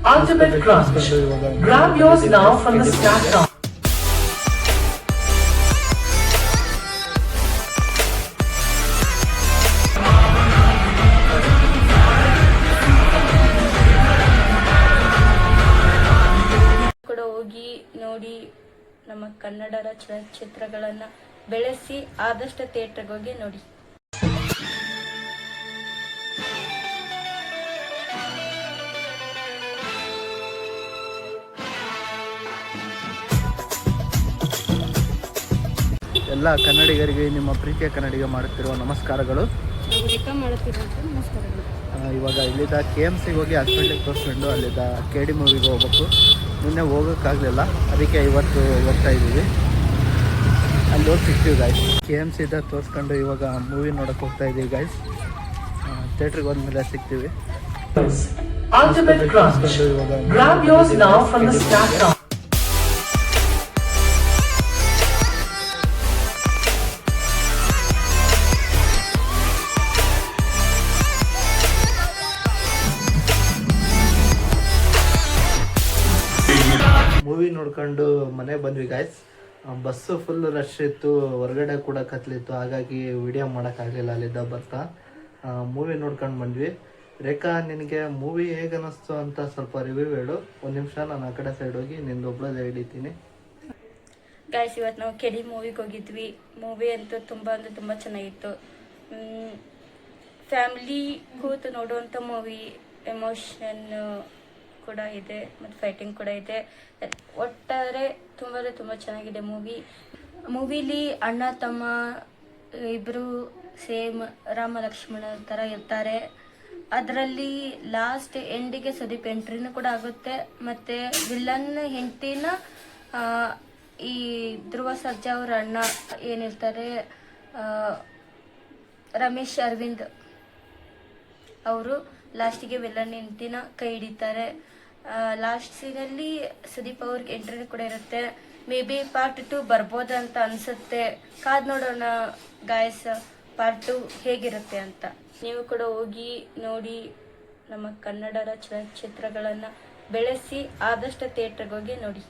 Ultimate Crunch. Grab yours now from the snack bar. ಕೂಡ ಹೋಗಿ ನೋಡಿ ನಮ್ಮ ಕನ್ನಡದ ಚಲನಚಿತ್ರಗಳನ್ನ ಬೆಳೆಸಿ ಆದಷ್ಟು ಥಿಯೇಟರ್ಗೆ ಹೋಗಿ ನೋಡಿ. ಎಲ್ಲ ಕನ್ನಡಿಗರಿಗೆ ನಿಮ್ಮ ಪ್ರೀತಿಯ ಕನ್ನಡಿಗ ಮಾಡುತ್ತಿರುವ ನಮಸ್ಕಾರಗಳು. ಇವಾಗ ಇಲ್ಲಿದ್ದ KMC ಹೋಗಿ ಹಾಸ್ಪಿಟ್ಲಿಗೆ ತೋರಿಸ್ಕೊಂಡು ಅಲ್ಲಿದ್ದ KD ಮೂವಿಗೆ ಹೋಗ್ಬೇಕು. ನಿನ್ನೆ ಹೋಗೋಕ್ಕಾಗಲಿಲ್ಲ, ಅದಕ್ಕೆ ಇವತ್ತು ಹೋಗ್ತಾ ಇದ್ದೀವಿ. ಅಲ್ಲಿ ಹೋಗಿ ಸಿಗ್ತೀವಿ ಗಾಯ್ಸ್. KMC ತೋರಿಸ್ಕೊಂಡು ಇವಾಗ ಮೂವಿ ನೋಡೋಕೆ ಹೋಗ್ತಾ ಇದ್ದೀವಿ ಗಾಯ್ಸ್. ಥಿಯೇಟ್ರಿಗೆ ಹೋದ್ಮೇಲೆ ಸಿಗ್ತೀವಿ. Ultimate Crunch. Grab yours now from the snack bar. Movie ನೋಡ್ಕೊಂಡು ಮನೆಗೆ ಬಂದ್ವಿ ಗಾಯ್ಸ್. ಬಸ್ಸು ಫುಲ್ ರಶ್ ಇತ್ತು, ಹೊರಗಡೆ ಕೂಡ ಕತ್ಲಿತ್ತು, ಹಾಗಾಗಿ ವಿಡಿಯೋ ಮಾಡೋಕ್ಕಾಗಲಿಲ್ಲ ಅಲ್ಲಿದ್ದ ಬರ್ತಾ. ಮೂವಿ ನೋಡ್ಕೊಂಡು ಬಂದ್ವಿ. ರೇಖಾ, ನಿನಗೆ ಮೂವಿ ಹೇಗೆ ಅನ್ನಿಸ್ತು ಅಂತ ಸ್ವಲ್ಪ ರಿವ್ಯೂ ಹೇಳು. ಒಂದು ನಿಮಿಷ ನಾನು ಆ ಕಡೆ ಸೈಡ್ ಹೋಗಿ ನಿಂದು ಒಬ್ಬಳದೇ ಹಿಡಿತೀನಿ. ಗಾಯ್ಸ್, ಇವತ್ತು ನಾವು KD ಮೂವಿಗೆ ಹೋಗಿದ್ವಿ. ಮೂವಿ ಅಂತೂ ತುಂಬ ಚೆನ್ನಾಗಿತ್ತು. ಫ್ಯಾಮಿಲಿ ಕೂತು ನೋಡುವಂಥ ಮೂವಿ. ಎಮೋಷನ್ ಕೂಡ ಇದೆ ಮತ್ತು ಫೈಟಿಂಗ್ ಕೂಡ ಇದೆ. ಒಟ್ಟಾರೆ ತುಂಬ ಚೆನ್ನಾಗಿದೆ ಮೂವಿಲಿ ಅಣ್ಣ ತಮ್ಮ ಇಬ್ಬರು ಸೇಮ್ ರಾಮ ಲಕ್ಷ್ಮಣ ಥರ ಇರ್ತಾರೆ. ಅದರಲ್ಲಿ ಲಾಸ್ಟ್ ಎಂಡಿಗೆ ಸುದೀಪ್ ಎಂಟ್ರಿನೂ ಕೂಡ ಆಗುತ್ತೆ. ಮತ್ತು ವಿಲ್ಲನ್ ಹೆಂಡತಿನ ಈ ಧ್ರುವ ಸರ್ಜಾ ಅವ್ರ ಅಣ್ಣ ಏನಿರ್ತಾರೆ, ರಮೇಶ್ ಅರವಿಂದ್ ಅವರು ಲಾಸ್ಟಿಗೆ ವಿಲ್ಲನ್ ಹೆಂಡತಿನ ಕೈ ಹಿಡಿತಾರೆ. ಲಾಸ್ಟ್ ಸೀನಲ್ಲಿ ಸುದೀಪ್ ಅವ್ರಿಗೆ ಎಂಟ್ರಿ ಕೂಡ ಇರುತ್ತೆ. ಮೇ ಬಿ ಪಾರ್ಟ್ 2 ಬರ್ಬೋದಂತ ಅನ್ಸುತ್ತೆ. ಕಾದ್ ನೋಡೋಣ ಗಾಯ್ಸ್, ಪಾರ್ಟ್ 2 ಹೇಗಿರುತ್ತೆ ಅಂತ. ನೀವು ಕೂಡ ಹೋಗಿ ನೋಡಿ ನಮ್ಮ ಕನ್ನಡದ ಚಲನಚಿತ್ರಗಳನ್ನ ಬೆಳೆಸಿ ಆದಷ್ಟು ಥಿಯೇಟರ್ಗೆ ಹೋಗಿ ನೋಡಿ.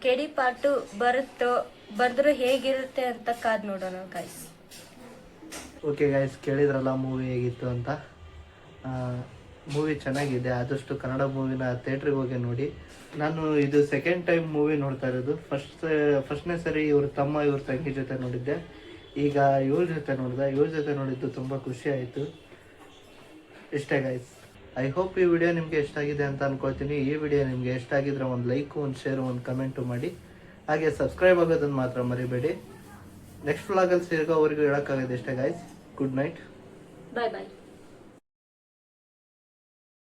KD ಪಾರ್ಟ್ 2 ಬಂದರೂ ಹೇಗಿರುತ್ತೆ ಅಂತ ಕಾದ್ ನೋಡೋಣ ಗಾಯ್ಸ್. ಓಕೆ ಗಾಯ್ಸ್, ಕೇಳಿದ್ರಲ್ಲ ಮೂವಿ ಹೇಗಿತ್ತು ಅಂತ. ಮೂವಿ ಚೆನ್ನಾಗಿದೆ. ಆದಷ್ಟು ಕನ್ನಡ ಮೂವಿನ ಥಿಯೇಟ್ರಿಗೆ ಹೋಗಿ ನೋಡಿ. ನಾನು ಇದು ಸೆಕೆಂಡ್ ಟೈಮ್ ಮೂವಿ ನೋಡ್ತಾ ಇರೋದು. ಫಸ್ಟ್ನೇ ಸರಿ ಇವ್ರ ತಮ್ಮ ಇವ್ರ ತಂಗಿ ಜೊತೆ ನೋಡಿದ್ದೆ. ಈಗ ಇವ್ರ ಜೊತೆ ನೋಡಿದ್ದು ತುಂಬ ಖುಷಿ ಆಯಿತು. ಇಷ್ಟೇ ಗಾಯ್ಸ್. ಐ ಹೋಪ್ ಈ ವಿಡಿಯೋ ನಿಮಗೆ ಇಷ್ಟ ಆಗಿದೆ ಅಂತ ಅನ್ಕೊಳ್ತೀನಿ. ಈ ವಿಡಿಯೋ ನಿಮಗೆ ಇಷ್ಟ ಆಗಿದ್ರೆ ಒಂದು ಲೈಕ್, ಒಂದು ಶೇರ್, ಒಂದು ಕಮೆಂಟು ಮಾಡಿ. ಹಾಗೆ ಸಬ್ಸ್ಕ್ರೈಬ್ ಆಗೋದನ್ನು ಮಾತ್ರ ಮರಿಬೇಡಿ. ನೆಕ್ಸ್ಟ್ ವ್ಲಾಗಲ್ಲಿ ಸೇರಿಗೋವರೆಗೂ ಹೇಳೋಕ್ಕಾಗೋದು ಇಷ್ಟೇ ಗಾಯ್ಸ್. ಗುಡ್ ನೈಟ್, ಬಾಯ್.